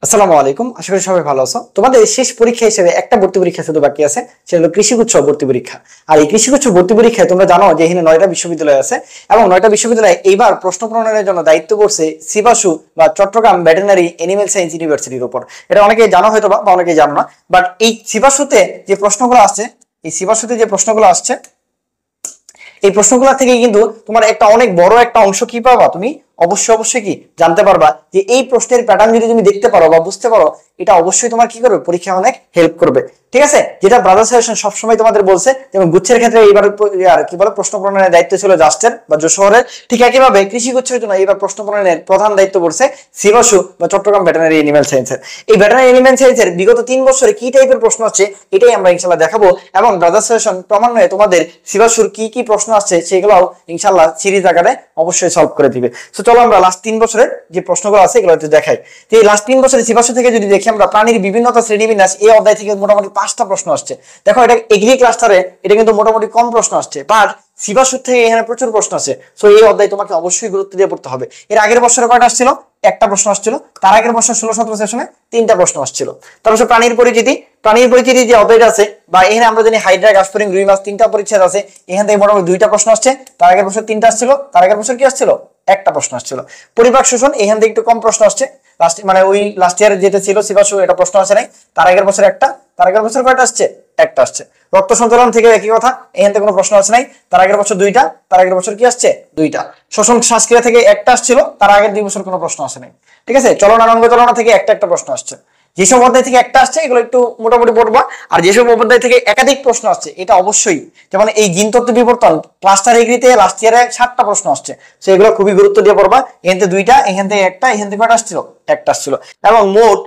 আসসালামু আলাইকুম, আশা করি সবাই ভালো আছো। তোমাদের শেষ পরীক্ষা হিসেবে একটা ভর্তি পরীক্ষা শুধু বাকি আছে, সেটা হলো কৃষিগুচ্ছ ভর্তি পরীক্ষা। আর এই কৃষিগুচ্ছ ভর্তি পরীক্ষায় তোমরা জানো যে এখানে 9টা বিশ্ববিদ্যালয় আছে এবং 9টা বিশ্ববিদ্যালয়ে এইবার প্রশ্ন প্রণয়নের জন্য দায়িত্ব পড়ছে সিবাসু বা চট্টগ্রাম ভেটেরিনারি অ্যানিমেল সায়েন্স ইউনিভার্সিটির উপর। এটা অনেকেই জানো হয়তো বা অনেকেই জানো না, বাট এই সিবাসুতে যে প্রশ্নগুলো আসছে, এই প্রশ্নগুলো থেকে কিন্তু তোমার একটা অনেক বড় একটা অংশ কি পাবা, তুমি অবশ্যই কি জানতে পারবা যে এই প্রশ্নের প্যাটার্ন যদি তুমি দেখতে পারো বা বুঝতে পারো, এটা অবশ্যই তোমার কি করবে, পরীক্ষা অনেক হেল্প করবে। ঠিক আছে, যেটা ব্রাদার সাজেশন সবসময় তোমাদের বলছে, যেমন গুচ্ছের ক্ষেত্রে এইবার আর কি বলে প্রশ্ন প্রণয়নের দায়িত্ব ছিল জাস্টের বা যশোরের, ঠিক একইভাবে কৃষি গুচ্ছের জন্য এইবার প্রশ্ন প্রণয়নের প্রধান দায়িত্ব পড়ছে সিবাসু বা চট্টগ্রাম ভেটেরিনারি অ্যানিমেল সায়েন্সের। এই ভেটেরিনারি অ্যানিমেল সায়েন্সের বিগত 3 বছরে কি টাইপের প্রশ্ন আসছে এটাই আমরা ইনশাআল্লাহ দেখাবো, এবং ব্রাদার সাজেশন ক্রমান্বয়ে তোমাদের সিবাসুর কি কি প্রশ্ন আসছে সেগুলোও ইনশাআল্লাহ সিরিজ আকারে অবশ্যই সলভ করে দিবে। তো চলো আমরা লাস্ট 3 বছরের যে প্রশ্নগুলো আছে এগুলো একটু দেখাই। যে এই লাস্ট 3 বছরের সিবাসু থেকে যদি দেখি আমরা, প্রাণীর বিভিন্নতা শ্রেণীবিন্যাস এই অধ্যায় থেকে মোটামুটি 5টা প্রশ্ন আসছে। দেখো এটা এগ্রি ক্লাস্টারে এটা কিন্তু মোটামুটি কম প্রশ্ন আসছে, বাট সিবাসুর থেকে এখানে প্রচুর প্রশ্ন আছে। সো এই অধ্যায় তোমাকে অবশ্যই গুরুত্ব দিয়ে পড়তে হবে। এর আগের বছরে কয়টা আসছিল? একটা প্রশ্ন আসছিল। তার আগের বছর 16-17 সেশনে 3টা প্রশ্ন আসছিল। তারপর প্রাণীর পরিচিতি যে অধ্যায়টা আছে, বা এখানে আমরা জানি হাইড্রা, গাসফরিং, রুই মাছ 3টা পরিচ্ছেদ আছে, এখান থেকে মোটামুটি 2টা প্রশ্ন আসছে। তার আগের বছর 3টা আসছিল, তার আগের বছর কি আসছিল? একটা প্রশ্ন আসছিল। পরিপাক শোষণ এখান থেকে একটু কম প্রশ্ন আসছে, মানে ওই লাস্ট ইয়ার যেটা ছিল সিবাসু, এটা প্রশ্ন আসে নাই। তার আগের বছর একটা, তার আগের বছর কয়টা আসছে? একটা আসছে। রক্ত সঞ্চালন থেকে একই কথা, এখান থেকে কোনো প্রশ্ন আসে নাই। তার আগের বছর 2টা, তার আগের বছর কি আসছে? 2টা। শ্বসন শ্বাসক্রিয়া থেকে একটা আসছিল, তার আগের 2 বছর কোনো প্রশ্ন আসে নাই। ঠিক আছে, চলনাঙ্গ চালনা থেকে একটা প্রশ্ন আসছে। যেসব অধ্যায় থেকে একটা আসছে এগুলো একটু মোটামুটি পড়বা, আর যেসব অধ্যায় থেকে একাধিক প্রশ্ন আসছে এটা অবশ্যই, যেমন এই জিনতত্ত্ব বিবর্তন ক্লাস্টার এগ্রিতে লাস্ট ইয়ারে 7টা প্রশ্ন আসছে, সো এগুলো খুবই গুরুত্ব দিয়ে পড়বা। এখান থেকে 2টা, এখান থেকে একটা, এখান থেকে কয়টা আসছিল? একটা আসছিল। এবং মোট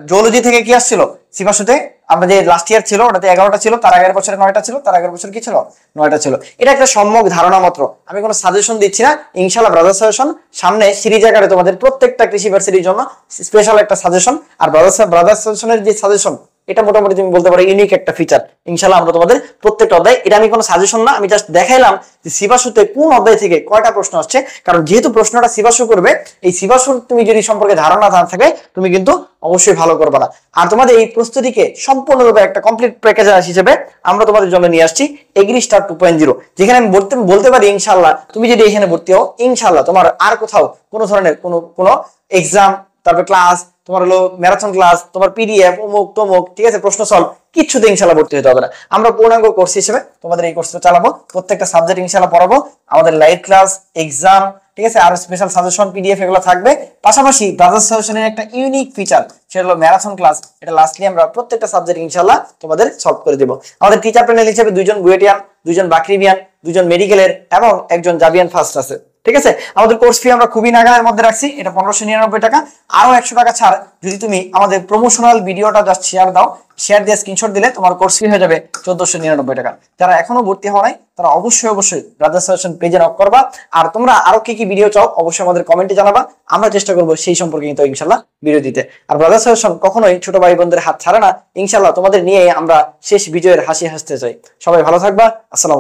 জুওলজি থেকে কি আসছিল সিবাসুতে? আমরা যে লাস্ট ইয়ার ছিল ওটাতে 11টা ছিল, তার আগের বছরে 9টা ছিল, তার আগের বছর কি ছিল? 9টা ছিল। এটা একটা সম্যক ধারণা মাত্র, আমি কোনো সাজেশন দিচ্ছি না। ইনশাআল্লাহ ব্রাদার সাজেশন সামনে সিরিজ আকারে তোমাদের প্রত্যেকটা কৃষি ভার্সিটির জন্য স্পেশাল একটা সাজেশন। আর ব্রাদার সাজেশনের যে সাজেশন, এটা মোটামুটি তুমি বলতে পারো ইউনিক একটা ফিচার। ইনশাআল্লাহ আমরা তোমাদের প্রত্যেকটা অধ্যায়, এটা আমি কোনো সাজেশন না, আমি জাস্ট দেখাইলাম যে সিবাসুতে কোন অধ্যায় থেকে কয়টা প্রশ্ন আসছে। কারণ যেহেতু প্রশ্নটা সিবাসু করবে, এই সিবাসুর তুমি যদি সম্পর্কে ধারণা না থাকে তুমি কিন্তু অবশ্যই ভালো করবে না। আর তোমাদের এই প্রস্তুতিকে সম্পূর্ণরূপে একটা কমপ্লিট প্যাকেজ হিসেবে আমরা তোমাদের জন্য নিয়ে আসছি এগ্রি স্টার 2.0, যেখানে আমি বলতে পারি ইনশাআল্লাহ তুমি যদি এখানে ভর্তি হও, ইনশাআল্লাহ তোমার আর কোথাও কোনো ধরনের কোনো এক্সাম, তারপর ক্লাস, তোমার হলো ম্যারাথন ক্লাস, তোমার পিডিএফ, অমুক তমুক, ঠিক আছে, প্রশ্ন সলভ, কিচ্ছুতে ইনশাআল্লাহ ভর্তি হতে হবে না। আমরা পূর্ণাঙ্গ কোর্স হিসেবে তোমাদের এই কোর্সটা চালাবো, প্রত্যেকটা সাবজেক্ট ইনশাআল্লাহ পড়াবো, আমাদের লাইভ ক্লাস, এক্সাম, ঠিক আছে, আর স্পেশাল সাজেশন, পিডিএফ এগুলো থাকবে। পাশাপাশি ব্রাদার সাজেশনের একটা ইউনিক ফিচার, সেটা হলো ম্যারাথন ক্লাস। এটা লাস্টলি আমরা প্রত্যেকটা সাবজেক্ট ইনশাআল্লাহ তোমাদের সলভ করে দেব। আমাদের টিচার প্যানেল হিসেবে 2জন বুয়েটিয়ান, 2জন বাকরিবিয়ান, 2জন মেডিকেলের এবং একজন জাবিয়ান ফার্স্ট আছে। ঠিক আছে, আমাদের কোর্স ফি আমরা খুবই নাগালের মধ্যে রাখছি, এটা 1599 টাকা। আরো 100 টাকা ছাড় যদি তুমি আমাদের প্রমোশনাল ভিডিওটা জাস্ট শেয়ার দাও, শেয়ার দিয়ে স্ক্রিনশট দিলে তোমার কোর্স ফি হয়ে যাবে 1499 টাকা। যারা এখনো ভর্তি হওয়া নাই তারা অবশ্যই ব্রাদার সাজেশন পেজে নক করবা। আর তোমরা আরো কি কি ভিডিও চাও অবশ্যই আমাদের কমেন্টে জানাবা, আমরা চেষ্টা করবো সেই সম্পর্কে কিন্তু ইনশাআল্লাহ ভিডিও দিতে। আর ব্রাদার সাজেশন কখনোই ছোট ভাই বোনদের হাত ছাড়ে না, ইনশাআল্লাহ তোমাদের নিয়ে আমরা শেষ বিজয়ের হাসি হাসতে চাই। সবাই ভালো থাকবা, আসসালাম।